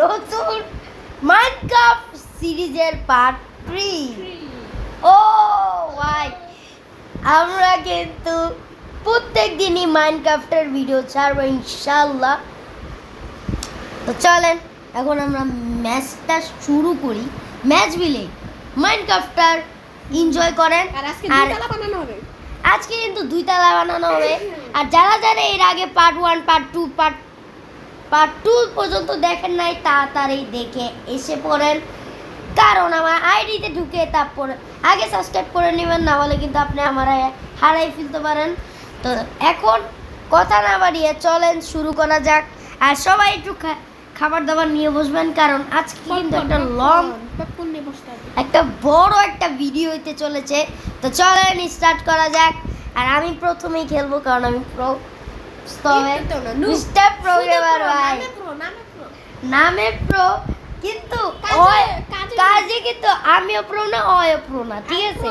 নতুন মাইনক্রাফট সিরিজের পার্ট 3। ও ভাই, আমরা কিন্তু প্রত্যেক দিনই মাইনক্রাফটের ভিডিও ছাড়বো ইনশাআল্লাহ। তো চলেন এখন আমরা ম্যাচটা শুরু করি। ম্যাচ বিলে মাইনক্রাফটার এনজয় করেন। আর আজকে দুইতলা বানানো হবে। আজকে কিন্তু দুইতলা বানানো হবে। আর যারা যারা এর আগে পার্ট 1 পার্ট 2 পর্যন্ত দেখেন নাই তাড়াতাড়ি দেখে এসে পড়েন, কারণ আমার আইডিতে ঢুকে তারপর আগে সাবস্ক্রাইব করে নেবেন, না হলে কিন্তু আপনি আমার হারাই ফেলতে পারেন। তো এখন কথা না বাড়িয়ে চলেন শুরু করা যাক। আর সবাই একটু খাবার দাবার নিয়ে বসবেন, কারণ আজকে কিন্তু একটা বড় একটা ভিডিও হইতে চলেছে। তো চলেন স্টার্ট করা যাক। আর আমি প্রথমেই খেলবো, কারণ আমি প্রো। মিস্টার প্রোগ্রামার ভাই, নামে প্রো, কিন্তু কাজে কিন্তু আমিও প্রো না, অয়ও প্রো না, ঠিক আছে?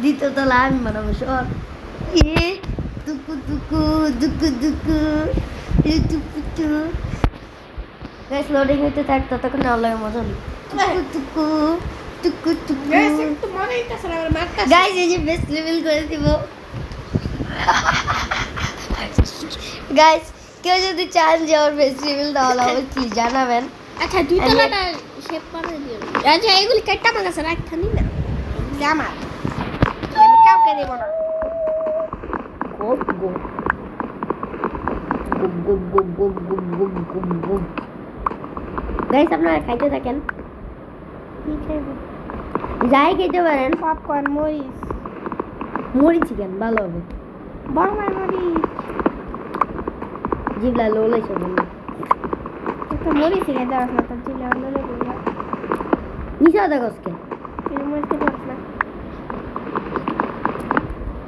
দ্বিতীয়তলা আমি বানাবো সব। দুকু দুকু দুকু দুকু দুকু গাইস, লোডিং হইতে থাক, ততক্ষণ অনলাইনে মজা নেই। টুকু টুকু টুকু গাইস, এই যে বেস্ট লেভেল করে দিব গাইস। কেউ যদি চান যে ওর বেস্ট লেভেল দেওয়া হবে কি জানাবেন। আচ্ছা, দুইতলাটা শেপ করে দিও। আচ্ছা, এগুলি কাটটা আমার কাছে রাখতানি না, আমার আমি কাউকে দেব না। গো গো গো গো গো গো গো গো গো গাইস, আপনারা খাইতে থাকেন। কি খাইবো? যাই খেতে পারেন। পপকর্ন, মরিচ। মরিচ চিকেন ভালো হবে। বর্মার মরিচ। জিবলা লোলে সব একটা মরিচ খেতে পারছ না, তার জিলা লোলে বললা। নিচে আদা গসকে মরিচ খেতে পারছ না।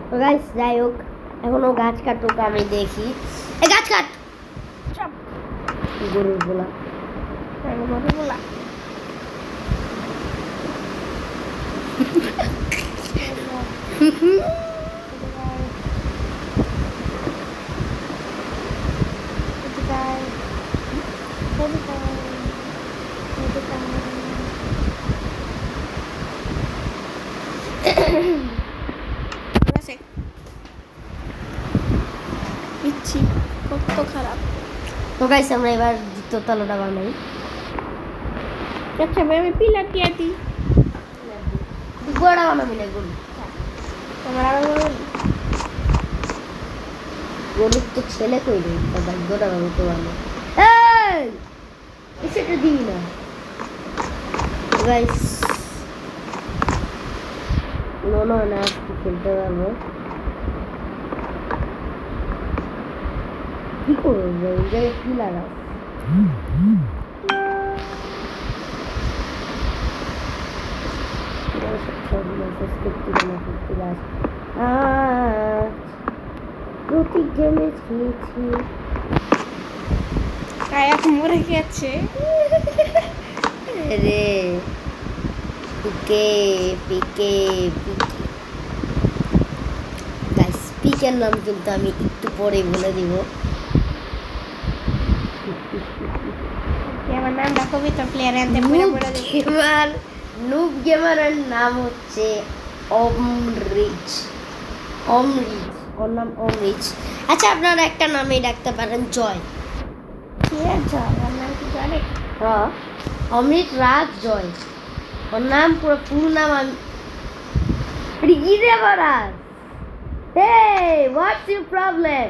তো গাইস, যাই হোক, এখনো গাছ কাটুক, আমি দেখি। এই গাছ কাট, সব গরুর বলা। আমি গরু বলা। ইচ্ছি কত খারাপ। তো গাইস, আমরা এবার দ্বিতীয় তলাটা বানাই। আচ্ছা, আমি পিলার দিয়ে দিই। গোড়া বানাবি না, গরু। তোমার আরো গরুর তো ছেলে কই রে, তাই গোড়া বানাবো তো বানাবো। এই সেটা দিই না গাইস। মনে হয় না আজকে খেলতে পারবো। কি করবো, এই জায়গায় কি লাগাও? প্রতি গেমে খেয়েছি। কায়াক মরে গেছে রে পিকে পিকে পিকে গাইস, পিকের নাম কিন্তু আমি একটু পরে বলে দিব। আমার নামটা কবিতা প্লেয়ার আনতে পুরো বলে দিই। গেমার নুব গেমারের নাম হচ্ছে অমরিচ। অমরিচ, ওর নাম অমরিচ। আচ্ছা, আপনারা একটা নামেই ডাকতে পারেন, জয়। কি আছে আমার নাম কি জানে? হ্যাঁ, অমৃত রাজ জয়। ওর নাম পুরো নাম আমি ইরে বরাজ। হে, হোয়াটস ইউর প্রবলেম?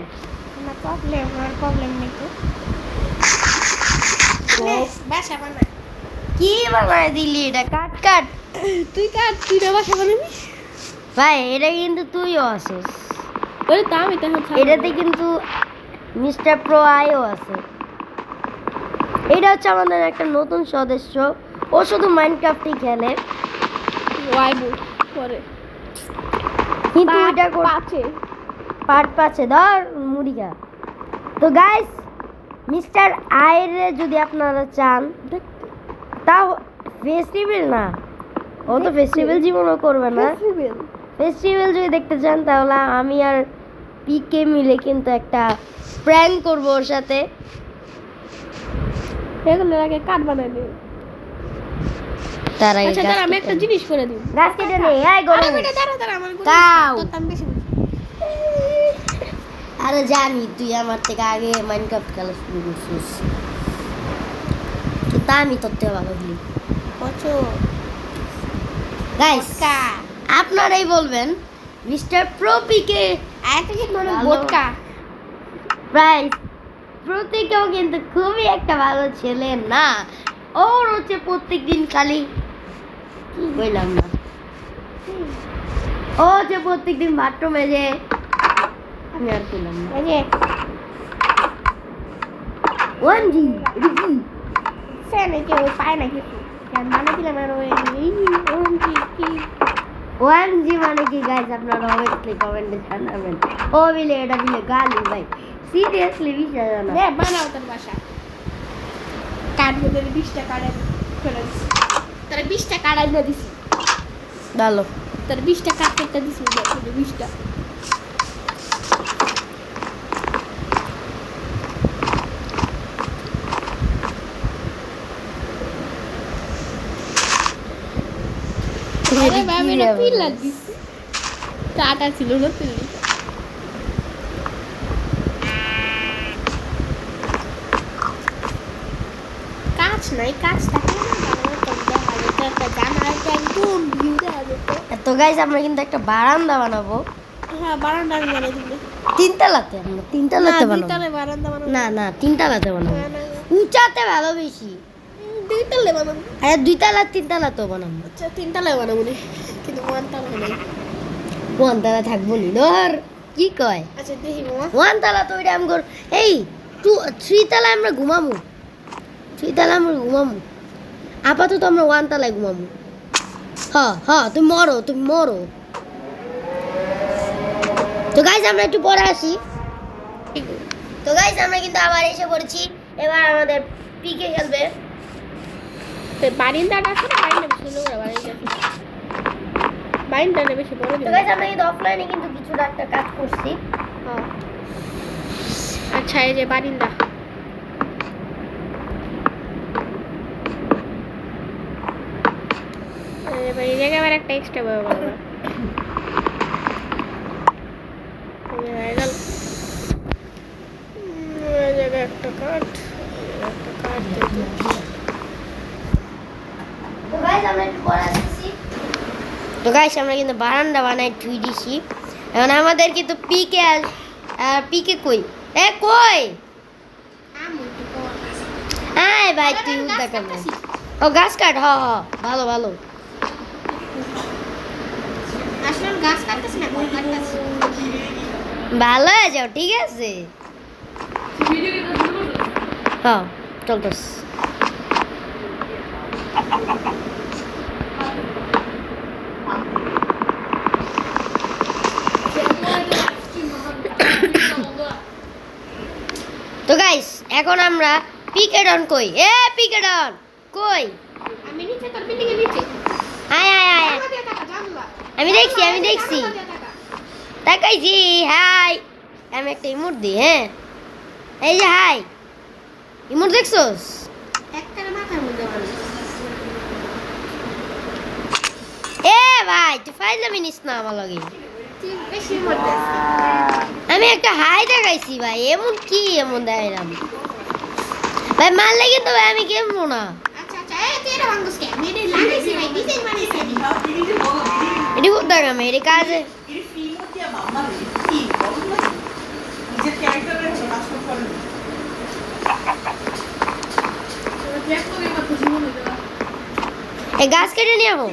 আমার প্রবলেম নেই তো। বাসা বানা। কি বানায় দিলি এটা? কাট কাট, তুই কাট, তুই না বাসা বানাবি। ভাই এটা কিন্তু তুইও আছিস। ওরে তা আমি তখন এটাতে কিন্তু মিস্টার প্রো আইও আছে। এটা হচ্ছে আমাদের একটা নতুন সদস্য। ও শুধু মাইনক্রাফটই খেলে, ওয়াইবু করে। কিন্তু এটা আছে পার্ট পাচ্ছে ধর মুড়িকা। তো গাইস, মিস্টার আইরে যদি আপনারা চান, তাও ফেস্টিভ্যাল না, ও তো ফেস্টিভ্যাল জীবনও করবে না। ফেস্টিভ্যাল যদি দেখতে চান, তাহলে আমি আর পিকে মিলে কিন্তু একটা প্র্যাঙ্ক করবো ওর সাথে। এগুলোর আগে কাঠ বানাই দিই। তার আগে আচ্ছা দাঁড়া, আমি একটা জিনিস করে দিই। গাছ কেটে নে, এই গরু। আরে বেটা দাঁড়া দাঁড়া, আমার কাউ। তোর দাম বেশি বুঝি। আরে জানি তুই আমার থেকে আগে মাইনক্রাফট খেলা শুরু করছিস, কিন্তু আমি তোর থেকে ভালো খেলি। কচো গাইস আপনারাই বলবেন মিস্টার প্রপিকে আরেকটা কি মনে ভালো। বোটকা। প্রাইস প্রত্যেকেও কিন্তু খুবই একটা ভালো ছেলে না। ওর হচ্ছে প্রত্যেকদিন খালি কি বললাম না, ও হচ্ছে প্রত্যেকদিন বাথরুমে যে আমি আর বললাম না। এই যে ওয়ানজি রিকি ফ্যানে কেউ পায় না কিছু। ফ্যান বানিয়ে দিলাম আর ওই ওরকম কি ওয়ানজি মানে কি গাইস, আপনারা অবশ্যই কমেন্টে জানাবেন। ও বিলে এটা বিলে গালি ভাই, সিরিয়াসলি বিশ্বাস জানা। রে বানাও তোর বাসা। কাঠ বলে 20টা কাঠ করে দিছি। তোর 20টা কাঠ আইনা দিছি। ভালো তোর 20টা কাঠ কেটে দিছি, 20টা। আরে বাবা এটা পিলার দিছি। কাটা ছিল না পিলার। কাজ নাই, কাজ থাকে না বাবা, তো দেখা যেত একটা জানালাটা একদম ভিউ দেখা যেত। তো গাইস আমরা কিন্তু একটা বারান্দা বানাবো হ্যাঁ বারান্দা আমি বানাই দিবি। তিনতলাতে, আমরা তিনতলাতে বানাবো। দুইতলায় বারান্দা বানাবো। না না তিনতলাতে বানাবো, না, না, না। উঁচাতে ভালো বেশি। দুইতলায় বানাবো। আরে দুইতলা তিনতলাতেও বানাবো, আচ্ছা তিনতলায় বানাবো রে, কিন্তু ওয়ানতলা নাই। ওয়ানতলা থাকবো নি ধর, কি কয় আচ্ছা দেখি মামা। ওয়ানতলা তো ওইটা আমি কর। এই থ্রিতলা আমরা ঘুমামু, থ্রিতলা আমরা ঘুমামু, আপাতত আমরা ওয়ানতলায় ঘুমামু। হ্যাঁ হ্যাঁ তুমি মরো, তুমি মরো। তো গাইজ আমরা একটু পরে আসি। তো গাইজ আমরা কিন্তু আবার এসে পড়েছি, এবার আমাদের পিকে খেলবে। বারিন্দাটা আছে না, বারিন্দা বেশি লোক বারিন্দা বারিন্দাটা বেশি বড় তো গাইজ আমরা কিন্তু অফলাইনে কিন্তু কিছুটা একটা কাজ করছি। হ্যাঁ। আচ্ছা এই যে বারিন্দা। এবার এই জায়গায় আবার একটা এক্সট্রা বড় বানাবো। এই জায়গায় একটা কাঠ, একটা কাঠ দিয়ে তো গাইজ আমরা একটু পরে আসছি। তো গাইজ আমরা কিন্তু বারান্দা বানাই ধুই দিছি। এখন আমাদের কিন্তু পিকে আর পিকে কই, এ কই আয় ভাই তুই উদ্দা কেন? ও গাছ কাট, হ হ ভালো ভালো। আসলে গাছ কাটতেছি না, বই কাটতেছি। ভালো হয়ে যাও, ঠিক আছে। হ্যাঁ চলতেস। তো গাইস এখন আমরা পিকেডন কই, এ পিকেডন কই? আমি নিচে তোর বিল্ডিং এর নিচে। আয় আয় আয়, জানলা দিয়ে তাকা, জানলা। আমি দেখছি আমি দেখছি, জানলা দিয়ে তাকা। তাকাইছি। হাই, আমি একটা ইমোট দিই। হ্যাঁ এই যে হাই ইমোট দেখছোস? একটা মাথার মধ্যে বানাই। এ ভাই তুই ফাইজলামি নিস না আমার লগে। তুই বেশি মধ্যে আছিস। আমি একটা হাই দেখাইছি ভাই, এমন কি এমন দেখাইলাম ভাই? মারলে কিন্তু ভাই আমি কেমবো না। আচ্ছা আচ্ছা, এই তুই এটা ভাঙছিস কেন? আমি এটা লাগাইছি ভাই, ডিজাইন বানাইছি আমি। এটি কোথা আমি এটি কাজে এই গাছ কেটে নিয়ে যাবো।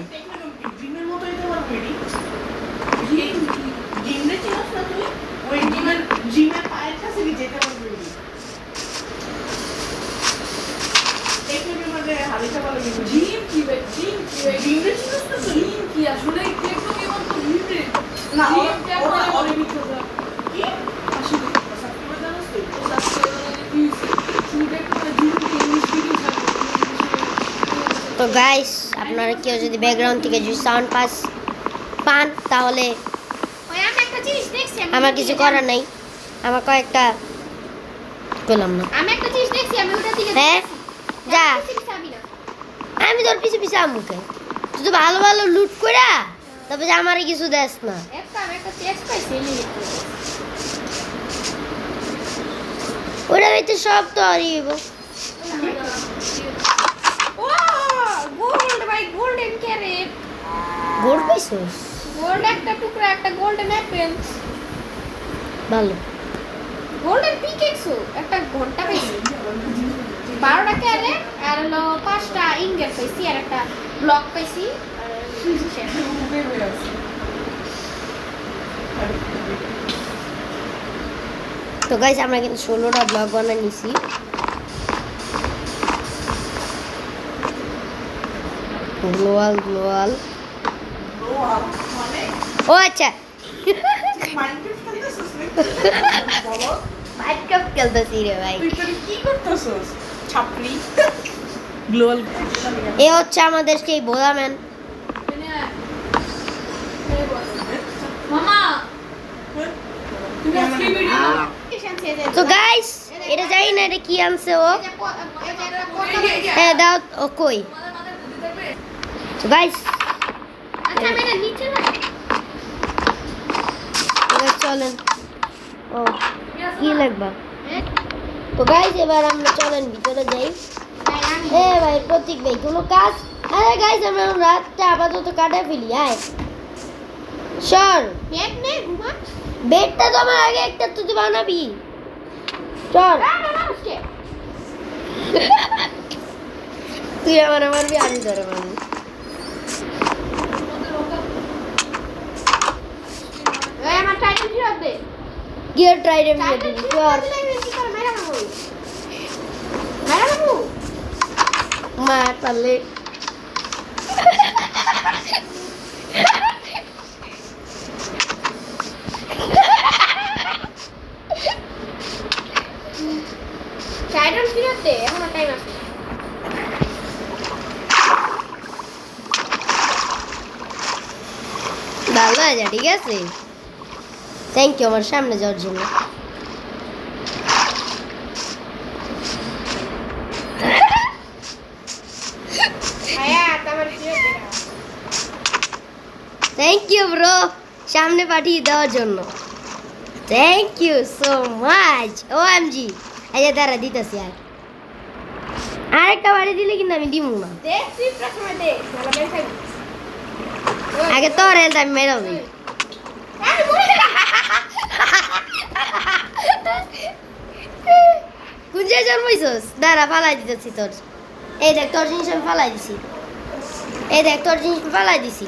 তো গাইস আপনারা কেউ যদি ব্যাকগ্রাউন্ড থেকে যদি সাউন্ড পান তাহলে ওই আমি একটা জিনিস দেখছি, আমি আমার কিছু করার নাই। আমার কয়েকটা পেলাম না। আমি একটা জিনিস দেখছি, আমি ওটার দিকে হ্যাঁ? দেখছি। যা। আমি কিছু খাবি না। আমি তোর পিছে পিছে আমুকে তুই তো ভালো ভালো লুট কইরা তবে যে আমারে কিছু দেস না। আমি একটা চেস পাইছি, এই নিয়ে একটু। ওরা হইতে সব তো হারিয়েব। ও গোল্ড ভাই, গোল্ডেন ক্যারেট, গোল্ড পাইছিস? গোল্ড একটা টুকরা, একটা গোল্ডেন অ্যাপেল, ভালো। গোল্ডেন পিকেক্সও, একটা ঘন্টা পাইছি, 12টা ক্যারেট, আর হলো 5টা ইনগেট পাইছি, আর একটা ব্লক পাইছি, আর শেষ। তো গাইস আমরা কিন্তু 16টা ব্লগ বানিয়ে নিছি। গ্লোয়াল গ্লোয়াল ও আচ্ছা মাইনক্রাফট খেলতেছি রে ভাই। কি করতেছস ছাপরি গ্লোবাল এ হচ্ছে আমাদের সেই বোলাম্যান। মামা তুমি আজকে ভিডিও তো গাইস এটা জানি না এটা কি আনছে ও। হ্যাঁ দাও ও কই। তো গাইস আচ্ছা আমি এটা নিচে না, চলেন ও কি লাগবা। তো গাইস এবার আমরা চলেন ভিতরে যাই। এ ভাই প্রতীক ভাই কোনো কাজ। আরে গাইস আমরা রাতটা আপাতত কাটে ফেলি। আয় সর বেড নে ঘুমা। বেডটা তো আমার আগে একটা তুই বানাবি। চল তুই আমার মারবি আমি ধরে মারবি। এই আমার টাইটেল ফিরত দে। গিয়ার ট্রাইডেন্ট দিয়ে টাইটেল দিবি। ফিরত চল দিলে আমি কি করে মেরা দেবো? মেরা দেবো? মা তাহলে টাইটেল ফিরত দে, এখনো টাইম আছে। ভালো আছে ঠিক আছে। থ্যাংক ইউ আমার সামনে যাওয়ার জন্য। হায়াত আমার ফিরত দে। থ্যাংক ইউ ব্রো সামনে পাঠিয়ে দেওয়ার জন্য। Thank you so much OMG. এই যে দাঁড়া দিতেছি আর আরেকটা বাড়ি দিলে কিন্তু আমি দিব না। দে তুই প্রথমে দে, ভালো করে খাবি। আগে তোর হেলথ আমি মেরাও দিই। আমি বলি না। কোন জায়গায় জন্মাইছস? দাঁড়া ফালাই দিতেছি তোর। এই দেখ তোর জিনিস আমি ফালাই দিছি। এই দেখ তোর জিনিস আমি ফালাই দিছি।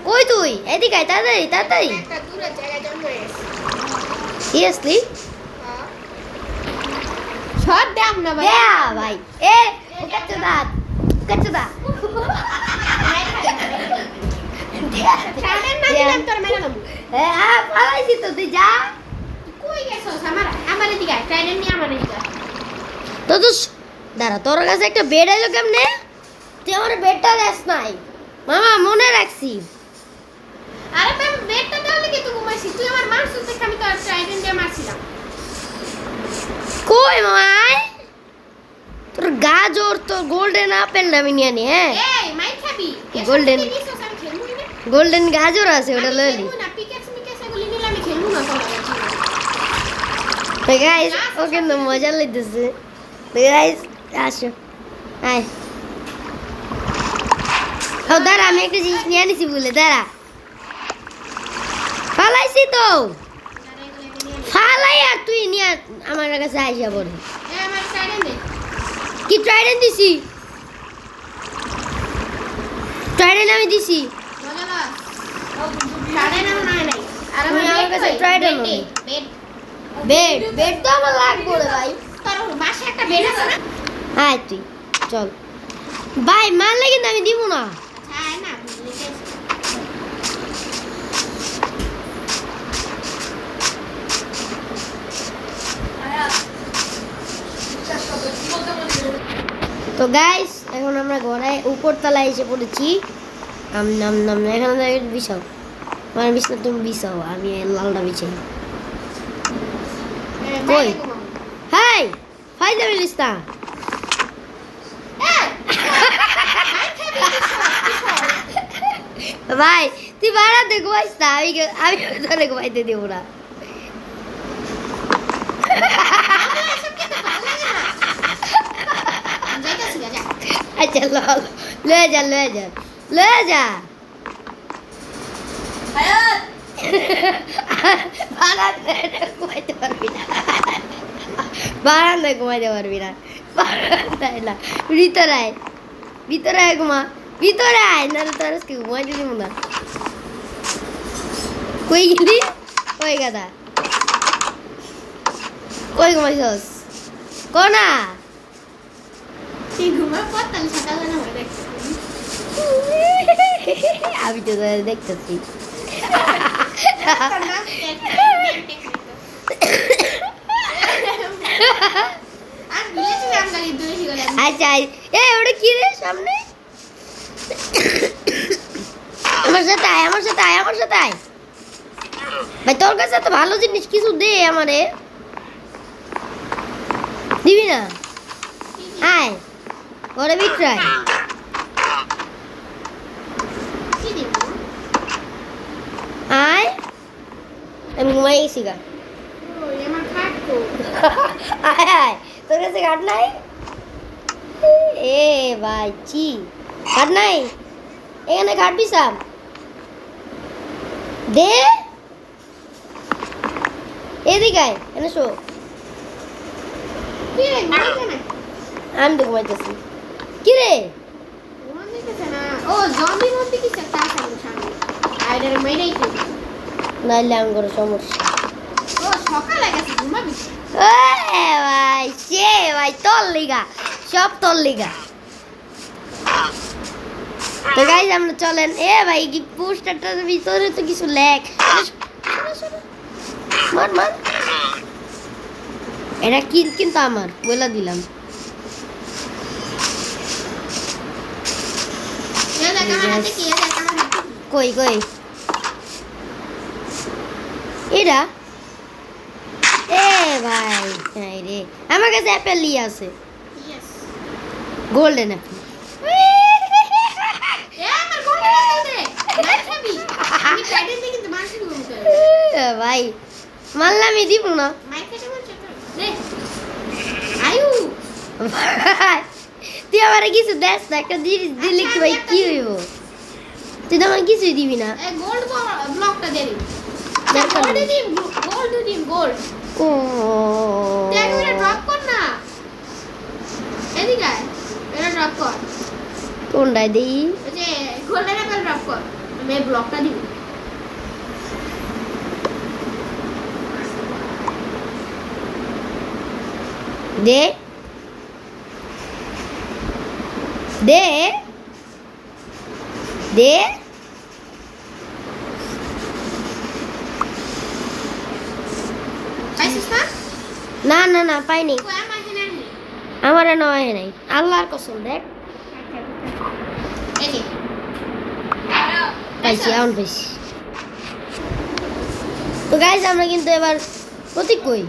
কই তুই? এদিকে আয় তাড়াতাড়ি তাড়াতাড়ি। একটা দূরের জায়গায় জন্ম হয়েছে। সিরিয়াসলি? শট দাম না ভাই। দেয়া ভাই। এ কাচ্চা দাঁত কাচ্চা দাঁত। টাইটেল না দিলাম তোর মেরা দেবো। এ আ ফালাইছি তো তুই যা। কই গেছস? আমার এদিকে আয়, টাইটেল নিয়ে আমার এদিকে আয়। তো তো দাঁড়া তোর কাছে একটা বেড আইলো কেমনে? তুই আমার বেডটা দেস নাই। মামা মনে রাখছি। আরে ম্যাম বেডটা দেওয়ার লেগে তো ঘুমাইছি, তুই আমার মারছিস দেখে আমি তোর টাইটেল দিয়ে মারছিলাম। কই মামা আয়? তোর গাজর তো গোল্ডেন আপেল আমি নিয়ে নি। হ্যাঁ এই মাই খাবি? Golden. আমি খেলবো না। গোল্ডেন গাজর আছে ওটা আমি লইলি। খেলবো না, পিকেক্স মিকেক্স এগুলি নিলে আমি খেলবো না তোর কাছে। তো গাইস ও কিন্তু মজা লইতেছে। তো গাইস আসো আয়। ও দাঁড়া আমি একটা জিনিস নিয়ে আনিছি বলে দাঁড়া। ফালাইছি তো। ফালাই আর তুই নিয়ে আমার কাছে আইসা পড়ে। এই আমার টাইটেল দে। কি ট্রাইডেন্ট দিছি? ট্রাইডেন্ট আমি দিছি। মজা না। টাইটেল আমার নাই নাই। আর তুমি আমার কাছে trident নেই। বেড। বেড বেড তো আমার লাগবে রে ভাই। তোর বাসায় একটা বেড আছে না? আয় তুই চল। ভাই মারলে কিন্তু আমি দিব না। হ্যাঁ না, বুঝলি গেছি। তো গাইস এখন আমরা ঘরে উপর তলায় এসে পড়েছি। নাম নাম এখানে বিছাও। আমার বিছনা তুমি বিছাও আমি এই লালটা বিছাই। কই? হাই ফাইদা মিলিস না ভাই তুই বাড়াতে ঘুমাইস না আমি তোরে ঘুমাইতে দেবো না আচ্ছা লয়ে যা বারান্দায় ঘুমাইতে পারবি না বারান্দায় ঘুমাইতে পারবি না বারান্দায় না ভিতরে আয় ঘুমা ভিতরে আয় নাহলে তোর আজকে ঘুমাইতে দিব না কই গেলি কই গাদা কই ঘুমাইছস কোনা তুই ঘুমা পর তাহলে সকালবেলা হয়ে দেখছি আমি তো তোদের দেখতেছি আচ্ছা এ ওটা কি রে সামনে আমার সাথে আয় ভাই তোর কাছে তো ভালো জিনিস কিছু দে আমারে দিবি না আয় ওরে বিক্রয় আয় আমি ঘুমাই গেছি গা আয় তোর কাছে কাঠ নাই এ ভাই চি কাঠ নাই এখানে কাঠ দিছাম দে এদিকে আয় এনে শো আমি তো ঘুমাইতেছি কি রে ও জম্বির মধ্যে কিছু একটা আছে আমার সামনে আইডার মেরেই তো নাইলে আমি করে সমস্যা ও সকালে গেছে ঘুমাবি ভাই তোর লিগা সব তোর লিগা তো গাইজ আমরা চলেন এ ভাই কি পোস্টারটার ভিতরে তো কিছু লেখ মার এটা কিল কিন্তু আমার বলে দিলাম কই এরা এ ভাই নাই রে আমার কাছে অ্যাপেল ই আছে গোল্ডেন অ্যাপেল ভাই মানলামই দিব না তুই আমার কিছু দেখ না একটা জিনিস দিলে কি ভাই কি হইব তুই তো আমার কিছুই দিবি না গোল্ড ব্লকটা দে গোল্ড ও এটা ড্রপ কর না এদিকে আয় এটা ড্রপ কর কোনটায় দেই ওই যে গোল্ডেন অ্যাপেল ড্রপ কর আমি এই ব্লকটা দিব দে দে দে পাইছিস না না না না পাইনি কই আমার এখানে আনি আমার নেওয়া হয় নাই আল্লাহর কসম দেখ এই যে পাইছি এখন পাইছি তো গাইজ আমরা কিন্তু এবার প্রতীক কই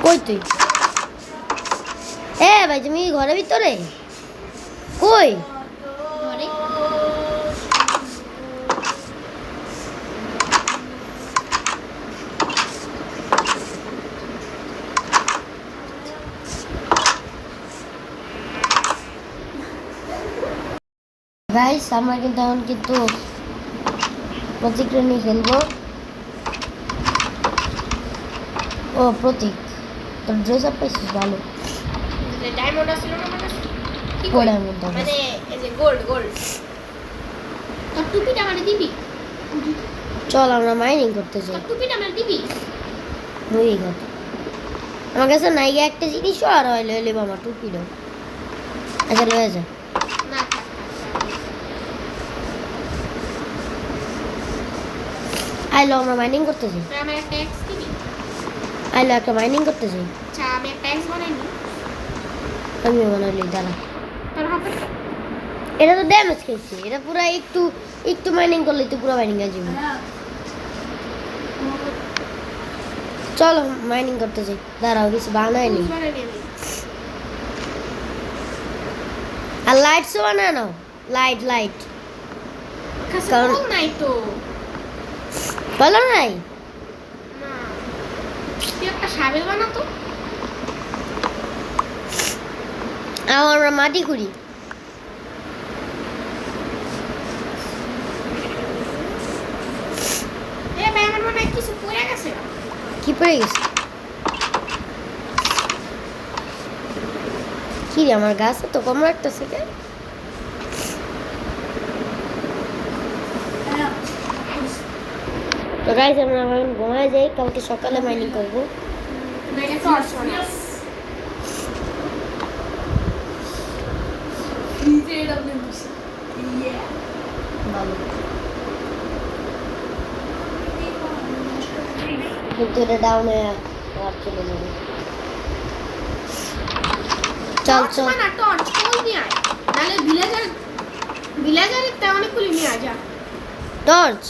কই তুই এ ভাই তুমি ঘরের ভিতরে কই ঘরে গাইস আমরা কিন্তু এখন কিন্তু প্রতীকটা নিয়ে খেলবো ও প্রতীক তোর ড্রেস আপ পাইছিস ভালো ডায়মন্ড আছে না মানে কি কোড়ার মধ্যে মানে এই যে গোল্ড তোর টুপিটা মানে দিবি চল আমরা মাইনিং করতে তোর চাই টুপিটা মানে দিবি হয়ে গেছে আমার কাছে নাই একটা জিনিসও আর হইলে হইলে মামা টুপি দাও আচ্ছা লয়ে যা না আইলো আমরা মাইনিং করতে চাই আমার একটা এক্স দিবি আইলো একটা মাইনিং করতে চাই আচ্ছা আমি একটা এক্স বানাই নি আমিও বানাইলি দাঁড়া তোর হাতে এটা তো ড্যামেজ খেয়েছে এটা পুরো একটু একটু মাইনিং করলে তো পুরো মাইনিং আছে চলো মাইনিং করতে যাই, দাঁড়াও কিছু বানায়নি। টুলস বানাইনি আমি। আর লাইটসও বানানো, লাইট লাইট কাছে কারণ- কোল নাই তো। বলো নাই। না তুই একটা সাবেল বানাতো। আমরা মাটি করি। এ ভাই আমার মনে হয় কিছু পড়ে গেছে। কি পড়ে গেছে? কি রে, আমার গাছ তো কম রাখতেছে কে? তো গাইস আমরা এখন ঘুমায় যাই, কালকে সকালে মাইনিং করবো। এটা টর্চ বানাও। ভালো, কিন্তু এটা ডাউন হয়ে আর চলে যাবে। চল টর্চ চল বানা, টর্চ কোল নিয়ে আয়। নাহলে ভিলেজারের তে অনেকগুলি নিয়ে আয় যা। টর্চ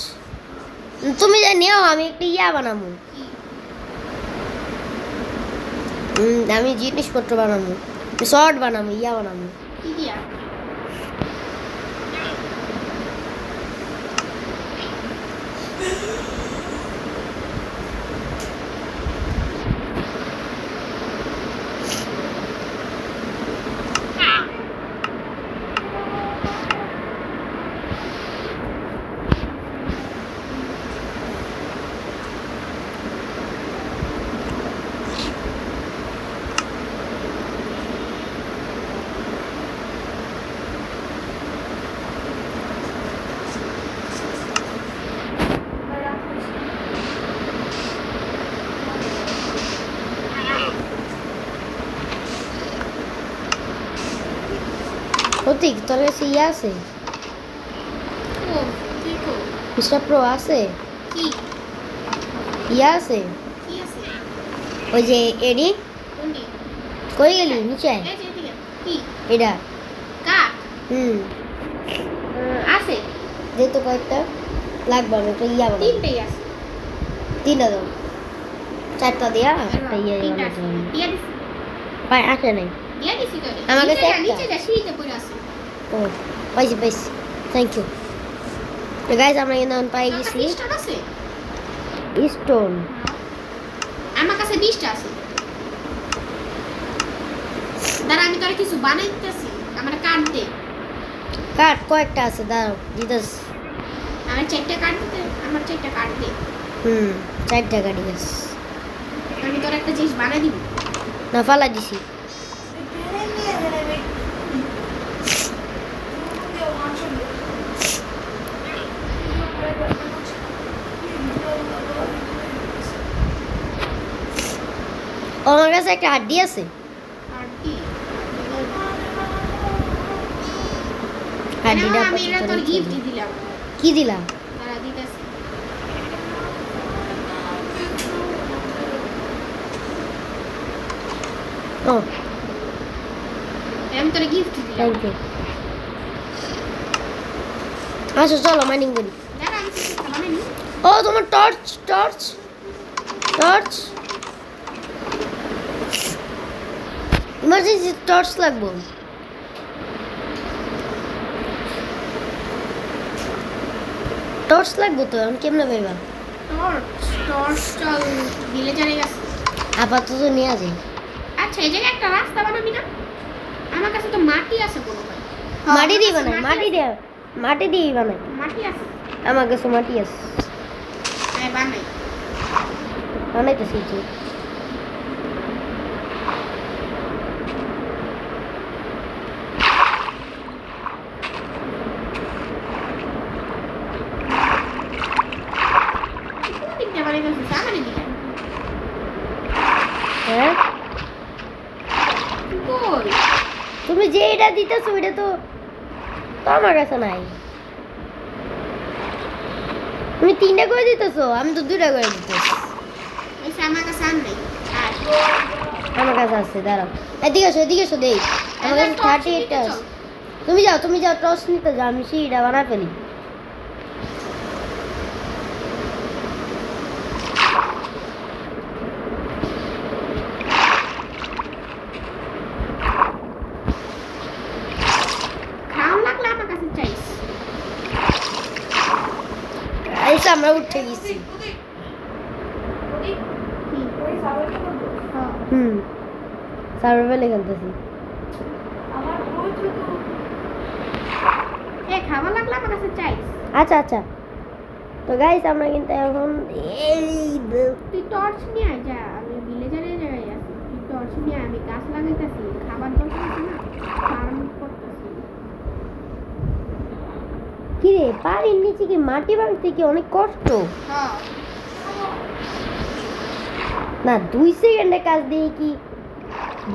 তুমি যা নিও, আমি একটা ইয়া বানাবো। আমি জিনিসপত্র বানাবো, শর্ট বানাবো, ইয়া বানাবো। কি দিয়া? প্রতীক তোর কাছে ইয়া আছে? ও কি কো? মিস্টার প্রো আছে? কি ইয়া আছে? কি আছে? ওই যে এডি কোনটি? কই গেলি নিচে? এই যে এদিকে। কি? এটা কাঠ? হুম, আছে। দে তো কয়েকটা, লাগবে আমি একটা ইয়া বানাবো। তিনটেই আছে। তিনটা দাও, চারটা দিয়া একটা ইয়া তিনটা আছে। বানাবো। দিয়া দিছি। পাই আসে নাই। দিয়া দিছি তো। আমার কাছে নিচে যা, একটা। নিচে যা, সিঁড়িতে পড়ে আছে। ও পাইছি পাইছি, থ্যাংক ইউ। তো গাইস আমরা কিন্তু এখন পাই তোর কাছে গেছি 20টা আছে? স্টোন। আমার কাছে 20টা আছে। দাঁড়া আমি তোর কিছু বানাইতেছি। আমার কাঠ দে। কাঠ কয়েকটা আছে, দাঁড়াও দিদাস। আমার 4টা কাঠ দে। আমার 4টা কাঠ দে। চারটা গাড়ি আছে, আমি তোর একটা জিনিস বানাই দিব। না ফালা দিছি। ও, আমার কাছে একটা হাড্ডি আছে। আর কি? হাড্ডিটা আমি এটা তোর আপাতত গিফট রেখে দিই। দিলাম। কি দিলা? দাঁড়া দিতেছি। ও আমি তোর গিফট দিলাম। Thank you. আচ্ছা চলো মাইনিং করি। দাঁড়া আমি কিছু একটা বানাই নি। ও তোমার torch torch torch, emergency torch লাগবে। টর্চ লাগবে তো, আমি কেমনে পাইবা? টর্চ চল ভিলেজারে গেছে। আপাতত নিয়ে যাই। আচ্ছা এই জায়গায় একটা রাস্তা বানাবি না? আমার কাছে তো মাটি আছে কোনো ভাই। মাটি দিয়ে বানাই, মাটি দিয়ে বানাই। মাটি আছে। আমার কাছে মাটি আছে, হ্যাঁ বানাই। বানাইতেছি তো। কোন দিকটা বানাইতেছিস? সামনের দিকে। হ্যাঁ, কই? তুমি যে এটা দিতেছো ওইটা তো তো আমার কাছে নাই। তুমি 3টা করে দিতেছো, আমি তো 2টা করে দিতেছি। ওই আমার কাছে আর নেই। আর আমার কাছে আছে, দাঁড়াও। এদিকে এসো দেই। আমার কাছে 38টা আছে। তুমি যাও টস নিতে যাও, আমি সিঁড়িটা বানা ফেলি। আমরা উঠে গেছি। হুম সার্ভাইভালে খেলতেছি। খাবার লাগলে আমার কাছে চাই। আচ্ছা আচ্ছা, তো গাইস আমরা কিন্তু এখন তুই টর্চ নিয়ে আয়, যা আমি ভিলেজারের জায়গায় আছি। তুই টর্চ নিয়ে আয়, আমি গাছ লাগাইতেছি, খাবার দরকার আছে না, ফার্ম করতেছি। কি রে, পানির নিচে কি মাটি ভাঙতে কি অনেক কষ্ট? হ্যাঁ না 2 সেকেন্ডে কাজ দিয়ে কি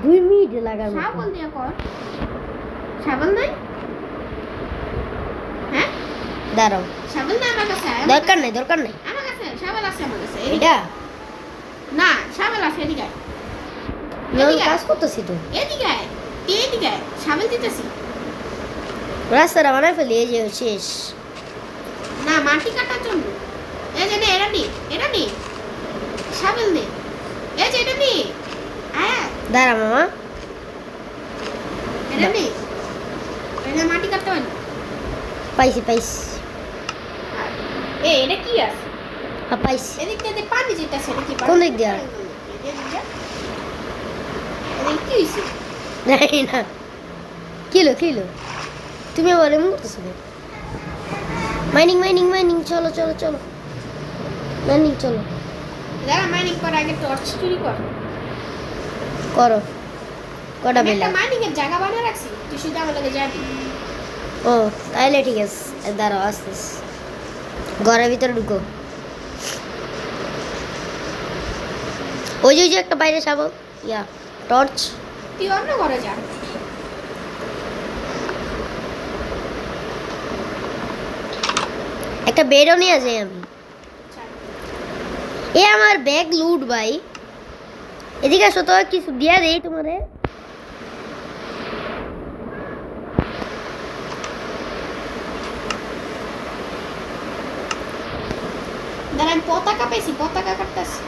2 মিনিট লাগার মতো? শাবল দিয়ে কর। শাবল নাই? হ্যাঁ দাঁড়াও, শাবল না আমার কাছে। দরকার নেই দরকার নেই। আমার কাছে শাবল আছে, আমার কাছে। এটা না শাবল আছে, এদিকে আয়। আমি কাজ করতেছি তো, এদিকে আয়, তুই এদিকে আয়, শাবল দিতেছি। রাস্তাটা বানায় ফেলি, এই যে শেষ। না মাটি কাটার জন্য। এই যে নে, এটা নে শাবল নে। এই যে এটা নে, আয় দাঁড়া মামা, এটা নে। এটা মাটি কাটতে পারি। পাইছি পাইছি, এটা কি আছে? হ্যাঁ পাইছি। এদিক থেকে পানি যেতেছে, এটা কি? কোন দিক দিয়ে? এদিক কি হইছে? নাই না, কিলো কিলো তুমি আবার এমন করতেছো? মাইনিং মাইনিং মাইনিং, চলো চলো চলো মাইনিং চলো। যারা মাইনিং করে আগে টর্চ চুরি কর। করো কটা আমি বেলা? একটা মাইনিং এর জায়গা বানিয়ে রাখছি, তুই শুধু আমার লগে যাবি। ও তাইলে ঠিক আছে, দাঁড়াও আস্তে ঘরের ভিতরে ঢুকো। ওই যে একটা বাইরে সাবো ইয়া টর্চ। তুই অন্য ঘরে যা। একটা বেডও নিয়ে যাই আমি। এ আমার ব্যাগ লুট ভাই, এদিকে আসো তো, কিছু দিয়া দেই তোমারে। দাঁড়া, আমি পতাকা পেয়েছি, পতাকা কাটতেছি।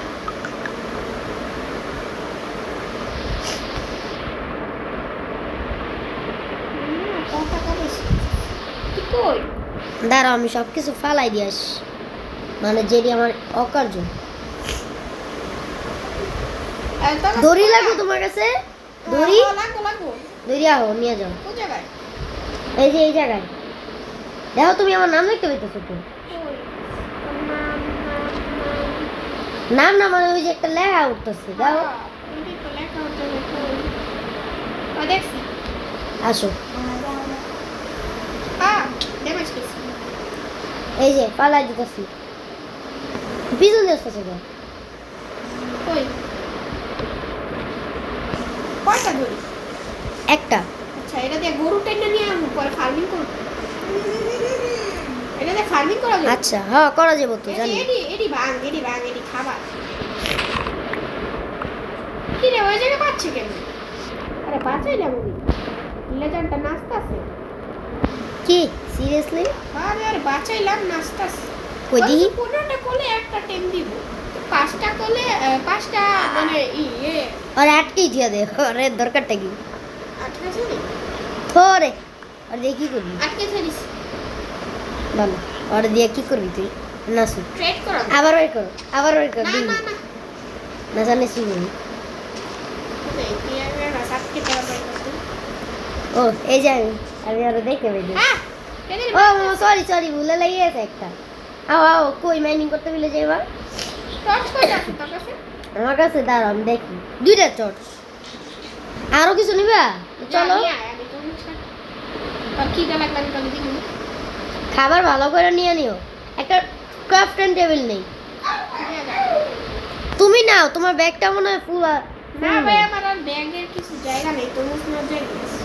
পতাকা পেয়েছি। তুই কই? দাঁড়াও আমি সব কিছু ফালাই দিয়ে আসি, মানে যেটি আমার অকার্য। দড়ি লাগবে তোমার কাছে? দড়ি লাগবো। দড়ি আহো নিয়ে যাও। কোন জায়গায়? এই যে এই জায়গায় দেখো, তুমি আমার নাম লিখতে পেতেছো তো? নাম না মানে ওই যে একটা লেখা উঠতেছে, দেখো। দেখছি। আসো, ড্যামেজ করছি। এই যে পালাই দিতেছি, পিছন দিয়ে আসতেছে তো। কই? কয়টা ধরি? একটা। আচ্ছা, এটা দিয়ে গরু টেনে নিয়ে আমি পরে ফার্মিং করব। এটা দিয়ে ফার্মিং করা যাবে। আচ্ছা হ্যাঁ করা যাবে তো, জানি। এডি ভাঙ, এডি খাবার। কি রে, ওই জায়গায় পাচ্ছে কেন? আরে বাঁচাইলাম আমি। লেজারটা নাচতাছে। কি সিরিয়াসলি? আরে বাঁচাইলাম, নাচতাছে। কই দিই? 15টা কোলে একটা টেম দিব। 5টা কোলে 5টা মানে ইয়ে আরে আটকেই দিয়া দে, আরে দরকারটা কি? আটকে ছেড়ে। থরে আর দিয়ে কি করবি? আটকে ছেড়িস। ভালো, আর দিয়ে কি করবি তুই? নাচু, ট্রেড করা। আবার ওই করো, আবার ওই কর, না দিই না না। না জানিস কি করবি? তুই আর না সাথে দেওয়া ও এই যে আমি আরো দেখে বেঁধে। হ্যাঁ, কেন ও সরি সরি, ভুলে লেগে গেছে একটা। আও আও, কই মাইনিং করতে বলে যাইবা? টর্চ কই আছে তোর কাছে? আমার কাছে দাঁড়াও আমি দেখি, 2টা টর্চ। আরো কিছু নিবা? চলো, আমি তো ছাড়। আর কি দা লাগবে আমি তো দিই। খাবার ভালো করে নিয়ে নিও। একটা ক্রাফটিং টেবিল নেই? তুমি নাও, তোমার ব্যাগটা মনে হয় ফুল। না ভাই, আমার আর ব্যাগের কিছু জায়গা নেই, তো মুসনার জায়গা আছে।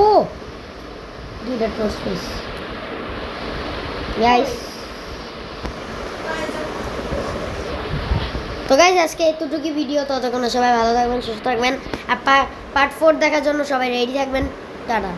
ও 2টা টর্চ পেয়েছি গাইস। তো গাইস আজকে এতটুকু ভিডিও, ততক্ষণ সবাই ভালো থাকবেন, সুস্থ থাকবেন। আর পার্ট 4 দেখার জন্য সবাই রেডি থাকবেন। টাটা।